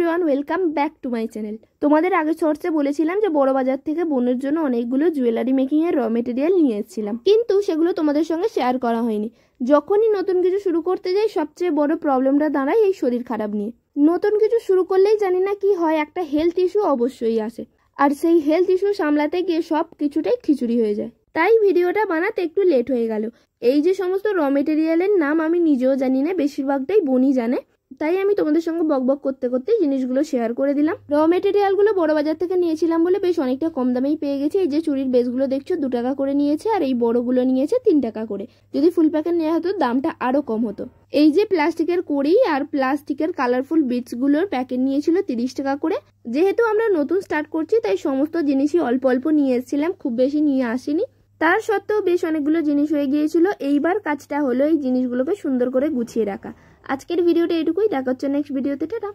Everyone, welcome back to my channel. তোমাদের আগে শর্টসে বলেছিলাম যে বড় বাজার থেকে বোনের জন্য অনেকগুলো জুয়েলারি মেকিং এর র মেটেরিয়াল নিয়ে এসেছিলাম, কিন্তু সেগুলো তোমাদের সঙ্গে শেয়ার করা হয়নি। যখনই নতুন কিছু শুরু করতে যাই সবচেয়ে বড় প্রবলেমটা দাঁড়ায় এই শরীর খারাপ নিয়ে। নতুন কিছু শুরু করলেই জানি না কি হয়, একটা হেলথ ইস্যু অবশ্যই আসে, আর সেই হেলথ ইস্যু সামলাতে গিয়ে সব কিছুটাই খিচুড়ি হয়ে যায়। তাই ভিডিওটা বানাতে একটু লেট হয়ে গেল। এই যে সমস্ত র মেটেরিয়ালের নাম আমি নিজেও জানি না, বেশিরভাগটাই বোনই জানে, তাই আমি তোমাদের সঙ্গে বকবক করতে করতে জিনিসগুলো শেয়ার করে দিলাম। র মেটেরিয়ালগুলো বড় বাজার থেকে নিয়েছিলাম বলে বেশ অনেকটা কম দামেই পেয়ে গেছি। এই যে চুড়ির বেসগুলো দেখছো 2 টাকা করে নিয়েছে, আর এই বড়গুলো নিয়েছে 3 টাকা করে। যদি ফুল প্যাকেট নেওয়া হতো দামটা আরো কম হতো। এই যে প্লাস্টিকের কড়ি আর প্লাস্টিকের কালারফুল বিটসগুলোর প্যাকেট নিয়েছিল 30 টাকা করে। যেহেতু আমরা নতুন স্টার্ট করছি তাই সমস্ত জিনিসই অল্প অল্প নিয়ে এসেছিলাম, খুব বেশি নিয়ে আসিনি। তার সত্ত্বেও বেশ অনেকগুলো জিনিস হয়ে গিয়েছিল। এইবার কাজটা হলো এই জিনিসগুলোকে সুন্দর করে গুছিয়ে রাখা। আজকের ভিডিওটা এটুকুই, দেখা হচ্ছে নেক্সট ভিডিওতে। টাটা।